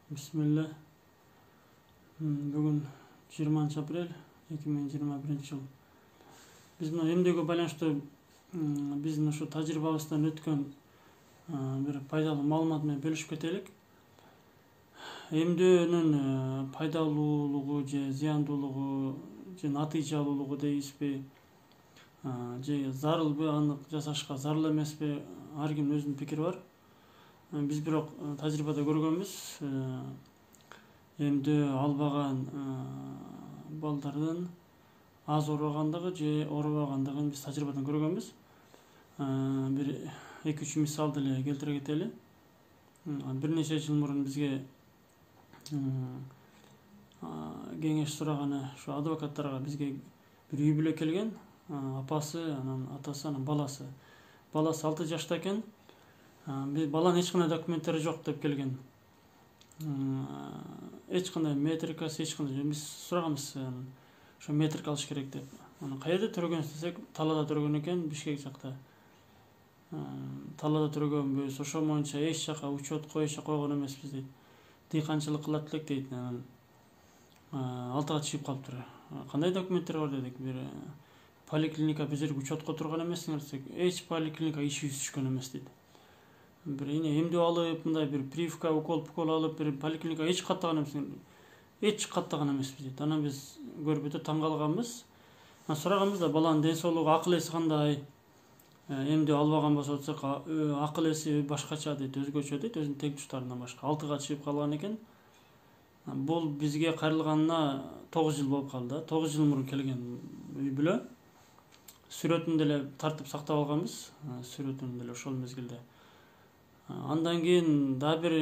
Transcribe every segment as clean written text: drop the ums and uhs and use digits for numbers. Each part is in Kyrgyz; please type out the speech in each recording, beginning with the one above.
Bismillah. Бүгін 20 апрель 2021 жыл. Biz mына эмдеге байланыштуу биздин ушу тажрыйбабыздан өткөн бир пайдалуу маалымат менен бөлүшүп кетелик. Эмдөөнүн пайдалуулугу же зыяндуулугу же натыйжалуулугу дейбизби, же зарылбы анык жасашка, зарыл эмеспи, ар кимдин өзүнүн пикири бар. Биз бирок тажрыйбада көргөнбүз, эмдөө албаган балдардын аз оорубагандыгы же оорубагандыгын биз тажрыйбадан көргөнбүз. Бир 2-3 мисалды эле келтире кетели. Бир нече жыл мурун бизге кеңеш сураганы ушу адвокаттарга бизге бир үй бүлө келген. Апасы, анан атасы, анан баласы. Баласы 6 жашта экен. Баланын эч кандай документтери жок деп келген. Эч кандай метрикасы, эч кандай. Биз сураганбыз, ошо метрик алыш керек деп. Аны каерде төрөгөнсүз десек, талаада төрөгөн экен, Бишкек жакта. Талаада төрөгөнбүз, ошо боюнча эч жака учет коюша койгон эмеспиз дейт. Дыйканчылык кылат элек дейт. 6 чыгып калыптыр. Кандай документтер бар дедик. Бир поликлиника биз жерге учетко турган эмессиңер десек, эч поликлиника ишибиз түшкөн эмес дейт. Бир эмдөө алып, мындай бир прививка, укол алып, бир поликлиника эч каттаган эмес. Эч каттаган эмеспиз дейт. Анан биз көрүп өтө таң калганбыз. Сураганбыз да, баланын ден соолугу, акыл эси кандай? Эмдөө албаган болсо десек, акыл эси башкача дейт, өзгөчө дейт, өзүнүн теңтуштарынан башка. 6 чыгып калган экен. Бул бизге кайрылганына 9 жыл болуп калды. 9 жыл мурун келген үй бүлө. Сүрөтүн деле тартып сактап алганбыз. Сүрөтүн деле ошол мезгилде. Андан кийин да бир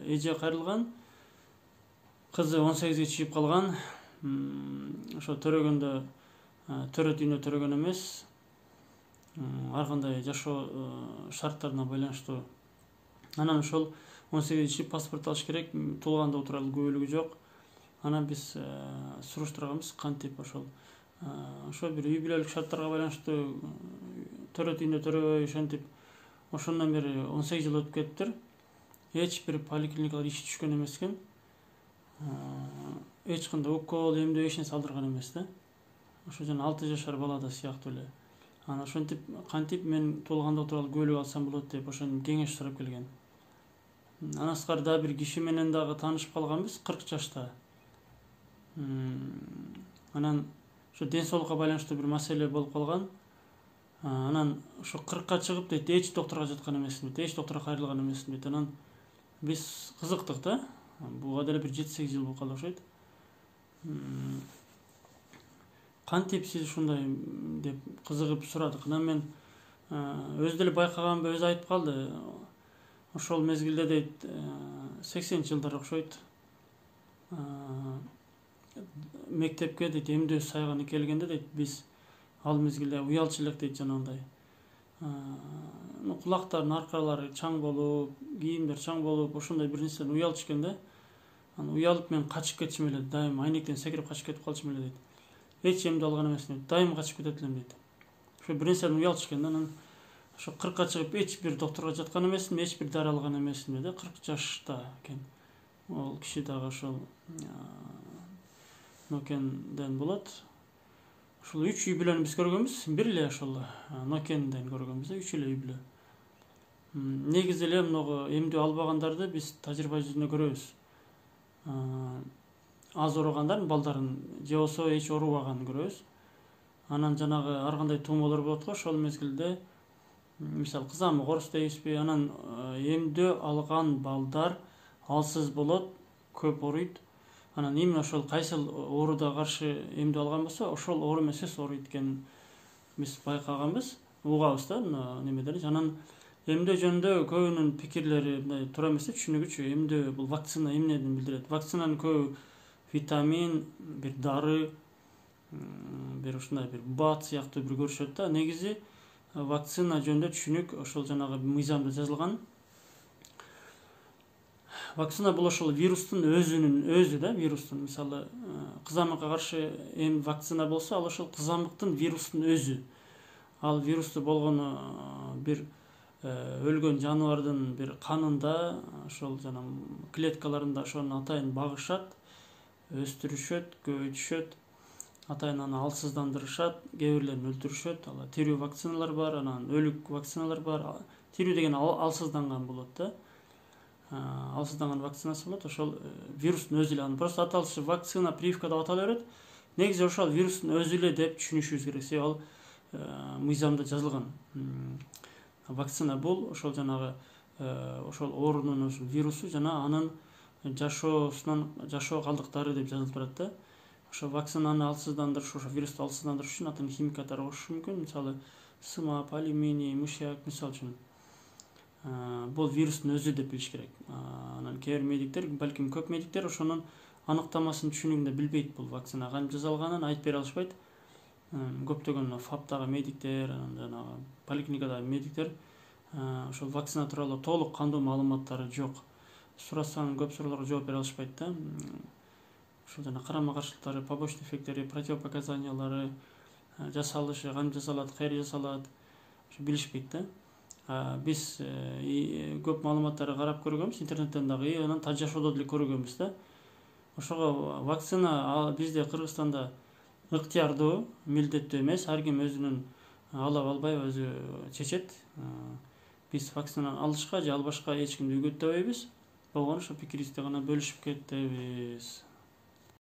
эже кайрылган. Кызы 18ге чыгып калган. Ошо төрөгөндө төрөт үйүнө төрөгөн эмес. Ар кандай жашоо шарттарына байланыштуу. Анан ошол 18ге чыгып паспорт алыш керек. Туулганда туралы күбөлүгү жок. Анан биз суруштурганбыз, кантип ошо бир үй бүлөлүк шарттарга байланыштуу төрөт үйүнө төрөбөй ошентип ошондон бери 18 жыл өтүп кетиптир. Эч бир поликлиникалар иши түшкөн эмес экен. Эч кандай укол, эмдөө эч нерсе алдырган эмес да. Ошо жана 6 жашар бала да сыяктуу эле. Анан ошентип кантип мен туулганда тууралуу күбөлүк алсам болот деп ошондон кеңеш сурап келген. Анан сырткары да бир киши менен дагы таанышып калганбыз, 40 жашта. Анан ошо ден соолукка байланыштуу бир маселе болуп калган. Анан ошо 40ка чыгып дейт, эч доктурга жаткан эмесмин дейт, эч доктурга кайрылган эмесмин дейт. Анан биз кызыктык да. Буга деле бир 7-8 жыл болуп калды окшойт. Кантип сиз ушундай деп кызыгып сурадык. Анан мен өзү деле байкаганбы, өзү айтып калды. Ошол мезгилде дейт, 80-жылдар окшойт. Мектепке дейт эмдөө сайганы келгенде дейт, биз ал мезгилде уялчу элек дейт, жанагындай. Кулактардын аркалары чаң болуп, кийимдер чаң болуп, ошондой бир нерседен уялчу экен да. Анан уялып мен качып кетчүм эле, дайым айнектен секирип качып кетип калчумун эле дейт. Эч эмдөө алган эмесмин дейт, дайым качып кетет элем дейт. Ошо бир нерседен уялчу экен да. Анан ошо 40ка чыгып эч бир доктурга жаткан эмесмин, эч бир дары алган эмесмин да, 40 жашта экен. Ол киши дагы ошол Нокенден болот. Ушул 3 үй бүлөнү биз көргөнбүз. Бир эле ошол Нокенден көргөнбүз, 3 эле үй бүлө. Негизи эле мынагы эмдөө албагандарды биз тажрыйба жүзүндө көрөбүз. Аз оорубагандардын балдарын же болсо эч оорубаганын көрөбүз. Анан жанагы ар кандай туумалар болот го, ошол мезгилде мисалы кызамык орус дейбизби, анан эмдөө алган балдар алсыз болот, көп ооруйт. Анан именно ошол кайсыл ооруда каршы эмдөө алган болсо, ошол оору эмес ооруйт экенин биз байкаганбыз, угабыз да немеден. Анан эмдөө жөнүндө көбүнүн пикирлери мындай туура эмес, түшүнүгүчү. Эмдөө бул вакцина эмнеден билдирет? Вакцинанын көбү витамин, бир дары, бир ушундай бир бат сыяктуу бир көрүшөт да. Негизи вакцина жөнүндө түшүнүк ошол жанагы мыйзамда жазылган. Вакцина бул ошол вирустун өзү да, вирустун. Мисалы, кызамыкка каршы вакцина болсо, ал ошол кызамыктын вирустун өзү. Ал вирусту болгону бир өлгөн жаныбардын бир канында ошол жана клеткаларында ошону атайын багышат, өстүрүшөт, көбөйтүшөт, атайын аны алсыздандырышат, кээ бирлерин өлтүрүшөт. Ал тирүү вакциналар бар, анан өлүк вакциналар бар. Тирүү деген алсызданган болот да. Алсызданган вакцинасы болот. Ошол вирустун өзү эле, анын просто аталышы вакцина, прививка деп атала берет. Негизи ошол вирустун өзү эле деп түшүнүшүбүз керек. Себеби ал мыйзамда жазылган. Вакцина бул ошол жанагы ошол оорунун ошол вирусу жана анын жашоо калдыктары деп жазылып турат да. Ошо вакцинаны алсыздандырыш, ошо вирусту алсыздандырыш үчүн атайын химикаттар кошуш мүмкүн. Мисалы сымап, алюминий, мышьяк мисалы үчүн. Бул вирустун өзү деп билиш керек. Анан кээ бир медиктер, балким көп медиктер ошонун аныктамасын түшүнүгүндө билбейт, бул вакцина кантип жасалганын айтып бере алышпайт. Көптөгөн ФАПтагы медиктер, жанагы поликлиникадагы медиктер ошол вакцина тууралуу толук кандуу маалыматтары жок. Сурасаң көп суроолорго жооп бере алышпайт да. Ошол жана карама каршылыктары, побочный эффекттери, противопоказаниялары, жасалышы, кантип жасалат, каерде жасалат, ошо билишпейт да. Биз көп маалыматтарды карап көргөнбүз, интернеттен дагы, анан жашоодо деле көргөнбүз да. Ошого вакцина бизде Кыргызстанда ыктыярдуу, милдеттүү эмес, ар ким өзүнүн алып албай өзү чечет. Биз вакцинаны алышка же албашка эч кимди үгүттөбөйбүз. Болгону ошо пикирибизди гана бөлүшүп кетебиз.